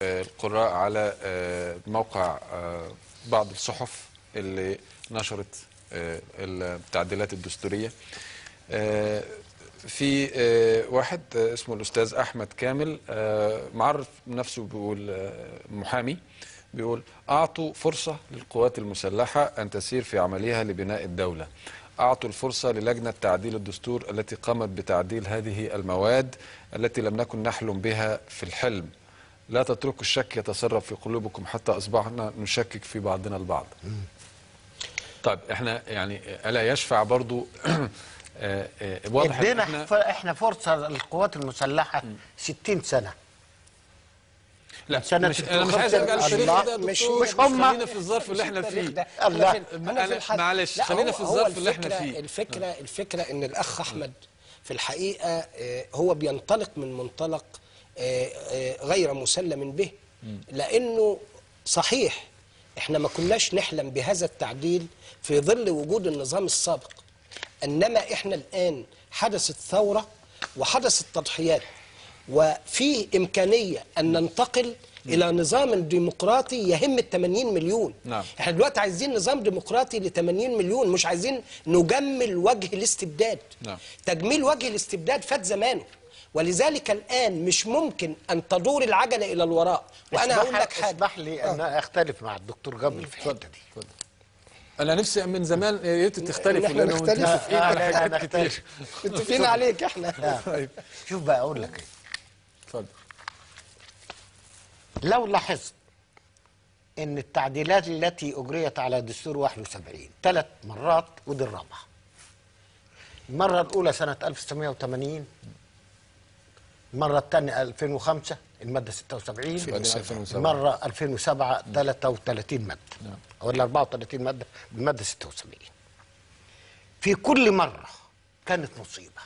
القراء على موقع بعض الصحف اللي نشرت التعديلات الدستورية. في واحد اسمه الأستاذ أحمد كامل معرف نفسه، بيقول محامي، بيقول: أعطوا فرصة للقوات المسلحة أن تسير في عملها لبناء الدولة. أعطوا الفرصة للجنة تعديل الدستور التي قامت بتعديل هذه المواد التي لم نكن نحلم بها في الحلم. لا تتركوا الشك يتسرب في قلوبكم حتى أصبحنا نشكك في بعضنا البعض. طيب احنا يعني ألا يشفع برضو واضح ادينا احنا فرصة للقوات المسلحة 60 سنة. لا سنة انا مش عايز ارجع للتاريخ ده يا دكتور، مش هم. خلينا في الظرف اللي احنا فيه. معلش خلينا في الظرف اللي احنا فيه. الفكرة ان الاخ احمد في الحقيقة هو بينطلق من منطلق غير مسلم به، لانه صحيح احنا ما كناش نحلم بهذا التعديل في ظل وجود النظام السابق، انما احنا الان حدثت ثورة وحدثت تضحيات، وفي إمكانية أن ننتقل إلى نظام ديمقراطي يهم ال 80 مليون. نعم. احنا دلوقتي عايزين نظام ديمقراطي ل 80 مليون، مش عايزين نجمل وجه الاستبداد. نعم. تجميل وجه الاستبداد فات زمانه، ولذلك الآن مش ممكن أن تدور العجلة إلى الوراء. وأنا هقول لك حاجة، اسمح لي أن أختلف مع الدكتور جابر في الحتة دي. أنا نفسي من زمان يا ريت تختلفوا، لأنه أنتوا متفقين على حاجات كتير. متفقين عليك احنا. طيب شوف بقى أقول لك إيه. اتفضل. لو لاحظت ان التعديلات التي اجريت على دستور 71 3 مرات، ودي الرابعه. المره الاولى سنه 1980، المره الثانيه 2005 الماده 76، المره 2007 33 ماده ولا 34 ماده بالماده 76. في كل مره كانت مصيبه.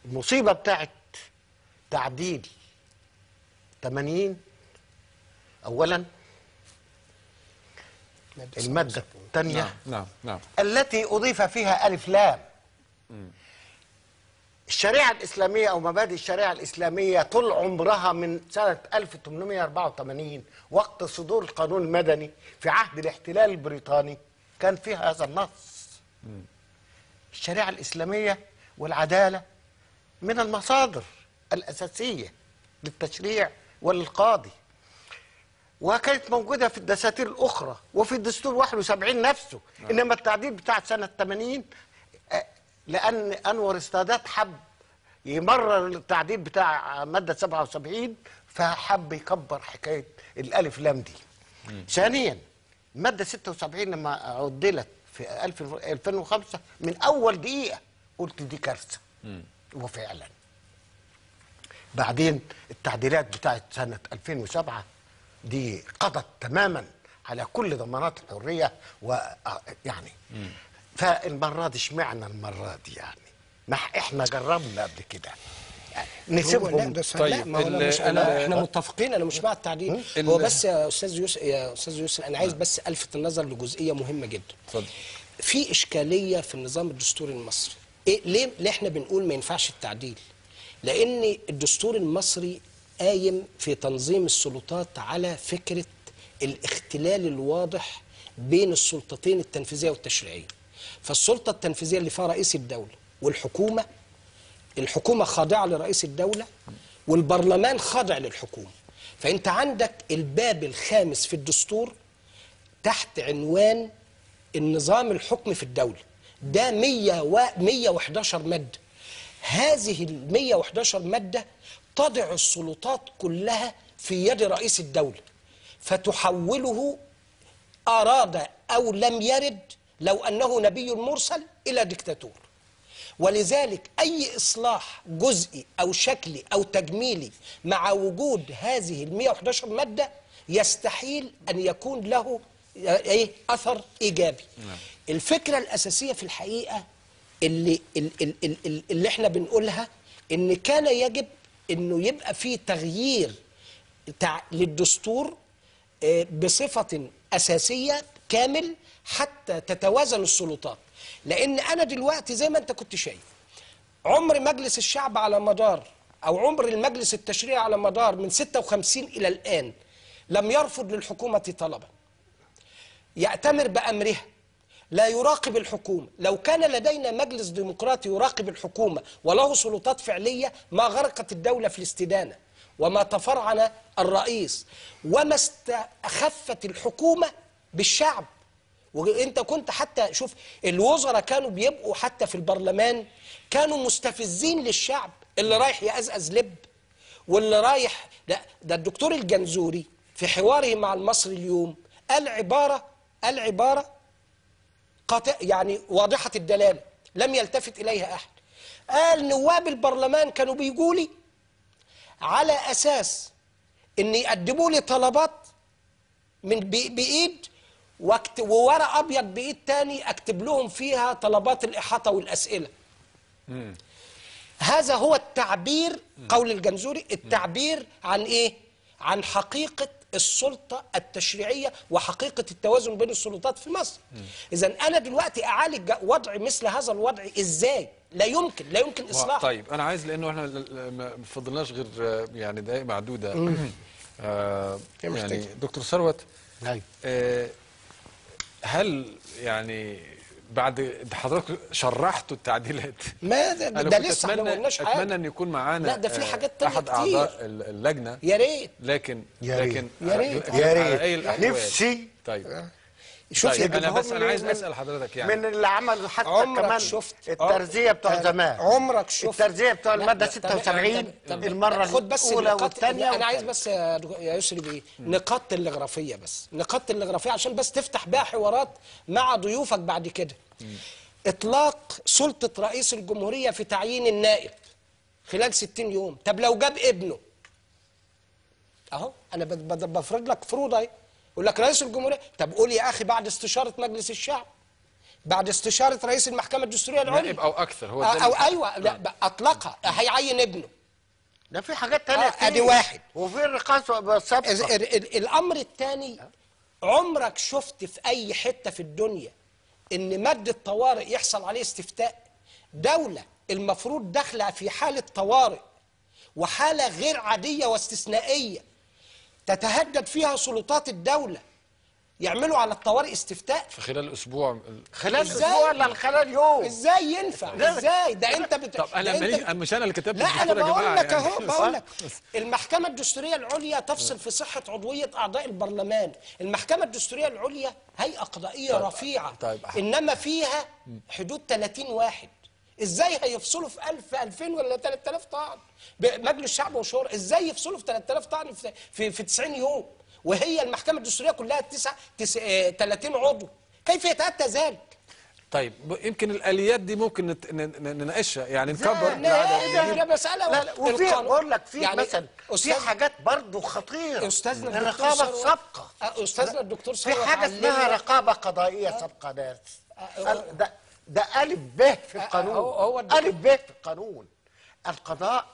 المصيبه بتاعت تعديل 80 اولا الماده الثانيه نعم التي اضيف فيها الف لام. الشريعه الاسلاميه او مبادئ الشريعه الاسلاميه طول عمرها من سنه 1884 وقت صدور القانون المدني في عهد الاحتلال البريطاني كان فيها هذا النص. الشريعه الاسلاميه والعداله من المصادر الاساسيه للتشريع وللقاضي، وكانت موجودة في الدساتير الأخرى وفي الدستور 71 نفسه. إنما التعديل بتاع سنة 80 لأن أنور السادات حب يمرر التعديل بتاع مادة 77 فحب يكبر حكاية الألف لام دي. ثانيا مادة 76 لما عدلت في 2005 من أول دقيقة قلت دي كارثة، وفعلا بعدين التعديلات بتاعت سنة 2007 دي قضت تماما على كل ضمانات الحرية، ويعني فالمرة دي اشمعنى المرة دي يعني؟ ما احنا جربنا قبل كده نسيبهم. طيب ما هو احنا متفقين، انا مش مع التعديل. هو بس يا استاذ يوسف انا عايز بس الفت النظر لجزئية مهمة جدا. اتفضل. في اشكالية في النظام الدستوري المصري. ليه احنا بنقول ما ينفعش التعديل؟ لأن الدستور المصري قايم في تنظيم السلطات على فكرة الاختلال الواضح بين السلطتين التنفيذية والتشريعية. فالسلطة التنفيذية اللي فيها رئيس الدولة والحكومة، الحكومة خاضعة لرئيس الدولة والبرلمان خاضع للحكومة. فأنت عندك الباب الخامس في الدستور تحت عنوان النظام الحكمي في الدولة، ده 111 مادة. هذه ال 111 مادة تضع السلطات كلها في يد رئيس الدولة، فتحوله أراد أو لم يرد لو أنه نبي مرسل إلى ديكتاتور. ولذلك أي إصلاح جزئي أو شكلي أو تجميلي مع وجود هذه ال 111 مادة يستحيل أن يكون له أثر إيجابي. الفكرة الأساسية في الحقيقة اللي احنا بنقولها ان كان يجب انه يبقى في تغيير للدستور بصفة اساسية كامل حتى تتوازن السلطات. لان انا دلوقتي زي ما انت كنت شايف عمر مجلس الشعب على مدار أو عمر المجلس التشريعي على مدار من 56 إلى الآن لم يرفض للحكومة طلبا، يأتمر بأمرها، لا يراقب الحكومة. لو كان لدينا مجلس ديمقراطي يراقب الحكومة وله سلطات فعلية ما غرقت الدولة في الاستدانة وما تفرعن الرئيس وما استخفت الحكومة بالشعب. وانت كنت حتى شوف الوزراء كانوا بيبقوا حتى في البرلمان كانوا مستفزين للشعب، اللي رايح يأزأز لب واللي رايح ده الدكتور الجنزوري في حواره مع المصري اليوم قال عبارة يعني واضحة الدلالة لم يلتفت إليها أحد. قال نواب البرلمان كانوا بيقولي على أساس إن يقدموا لي طلبات من بإيد وورق أبيض بإيد تاني أكتب لهم فيها طلبات الإحاطة والأسئلة. هذا هو التعبير، قول الجنزوري، التعبير عن إيه؟ عن حقيقة السلطة التشريعية وحقيقة التوازن بين السلطات في مصر. إذن أنا دلوقتي أعالج وضع مثل هذا الوضع إزاي؟ لا يمكن إصلاحه. طيب أنا عايز، لأنه إحنا ما فضلناش غير يعني دقائق معدودة. يعني دكتور ثروت، هل يعني بعد حضرتك شرحتوا التعديلات ما ده لسه احنا ما قلناش حاجه. اتمنى ان يكون معانا لا ده في حاجات تانية احد كتير. اعضاء اللجنه، يا ريت لكن يا ريت على اي الاحوال نفسي. طيب شوف طيب انا عايز اسال حضرتك يعني من اللي عمل حتى كمان شفت الترزيه بتوع زمان، عمرك شفت الترزيه بتوع الماده 76 المره الاولى والثانيه. انا عايز بس يا يسري بيه نقاط تلغرافيه، بس نقاط تلغرافيه عشان بس تفتح بها حوارات مع ضيوفك بعد كده. اطلاق سلطه رئيس الجمهوريه في تعيين النائب خلال 60 يوم. طب لو جاب ابنه اهو، انا بفرض لك فروض اهي، يقول لك رئيس الجمهوريه، طب قول يا اخي بعد استشاره مجلس الشعب، بعد استشاره رئيس المحكمه الدستوريه العليا نائب او اكثر، هو او ايوه لا اطلقها، هيعين ابنه. ده في حاجات تانية كتير. ادي واحد. وفي الرقاص سابقه. الامر الثاني، عمرك شفت في اي حته في الدنيا ان ماده طوارئ يحصل عليه استفتاء؟ دوله المفروض داخله في حاله طوارئ وحاله غير عاديه واستثنائيه تتهدد فيها سلطات الدوله، يعملوا على الطوارئ استفتاء في خلال اسبوع، خلال اسبوع ولا خلال يوم؟ ازاي ينفع؟ ازاي ده انت طب انا مش انا اللي كتبت لا انا بقول لك اهو، يعني. بقول لك المحكمه الدستوريه العليا تفصل في صحه عضويه اعضاء البرلمان. المحكمه الدستوريه العليا هيئه قضائيه رفيعه، انما فيها حدود 30 واحد. ازاي هيفصلوا في 1000 2000 ولا 3000 طعن؟ مجلس الشعب وشورى ازاي يفصلوا في 3000 طعن في 90 يوم وهي المحكمه الدستوريه كلها 30 عضو؟ كيف يتاتى ذلك؟ طيب يمكن الاليات دي ممكن نناقشها، يعني نكبر لا مساله. لا وفي بقول لك في يعني مثلا في حاجات برضه خطيره. استاذنا الرقابه السابقه، استاذنا الدكتور في حاجه اسمها رقابه قضائيه سابقه. ده ألف ب في القانون، ألف ب في القانون. القضاء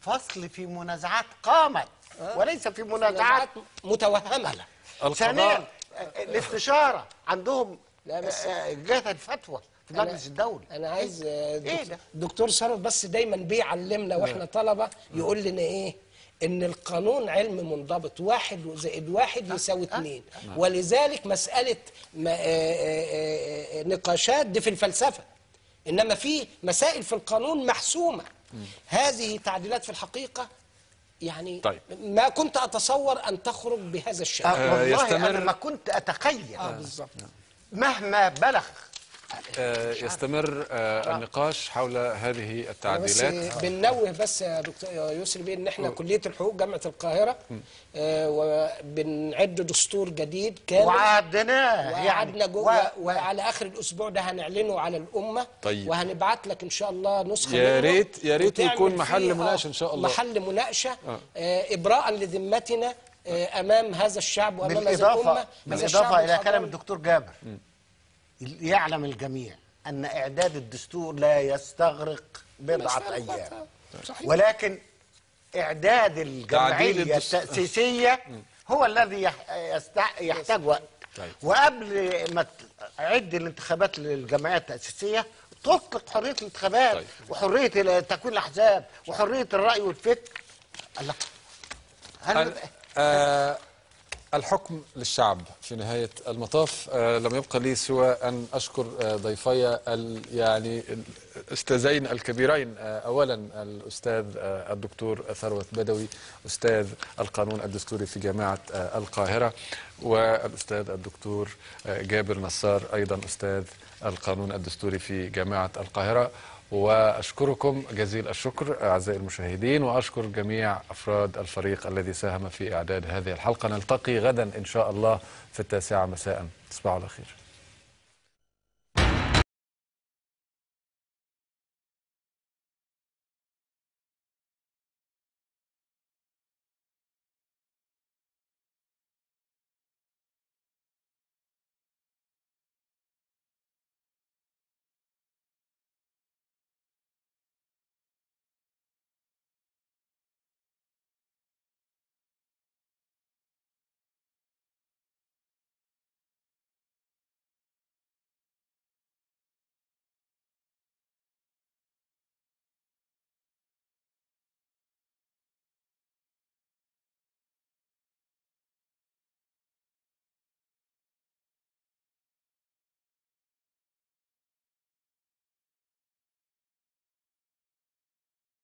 فصل في منازعات قامت وليس في منازعات متوهمه. ثانيا الاستشاره عندهم جهه الفتوى في مجلس الدولة. أنا عايز دكتور ثروت بس دايما بيعلمنا واحنا طلبة، يقول لنا إيه؟ إن القانون علم منضبط، 1 زائد 1 يساوي 2. ولذلك مسألة نقاشات دي في الفلسفة، إنما في مسائل في القانون محسومة. هذه تعديلات في الحقيقة يعني طيب. ما كنت أتصور أن تخرج بهذا الشكل. والله أنا ما كنت أتخيل. بالظبط. مهما بلغ يستمر النقاش حول هذه التعديلات. بننوه بس يا دكتور يسري بيه ان احنا كليه الحقوق جامعه القاهره وبنعد دستور جديد كامل وعدناه يعني وعلى اخر الاسبوع ده هنعلنه على الامه. طيب. وهنبعت لك ان شاء الله نسخه يا ريت يكون محل مناقشه ان شاء الله، محل مناقشه ابراء لذمتنا امام هذا الشعب وامام هذه الامه. بالاضافه الى كلام الدكتور جابر، يعلم الجميع أن إعداد الدستور لا يستغرق بضعة أيام، ولكن إعداد الجمعية التأسيسية هو الذي يحتاج وقت. وقبل ما تعد الانتخابات للجمعية التأسيسية تطلق حريه الانتخابات طيب. وحريه تكوين الاحزاب وحريه الراي والفكر. الله، الحكم للشعب في نهاية المطاف. لم يبقى لي سوى أن أشكر ضيفي يعني الأستاذين الكبيرين، أولا الأستاذ الدكتور ثروت بدوي أستاذ القانون الدستوري في جامعة القاهرة، والأستاذ الدكتور جابر نصار أيضا أستاذ القانون الدستوري في جامعة القاهرة. وأشكركم جزيل الشكر أعزائي المشاهدين، وأشكر جميع أفراد الفريق الذي ساهم في إعداد هذه الحلقة. نلتقي غدا إن شاء الله في 9 مساء. تصبحوا على خير.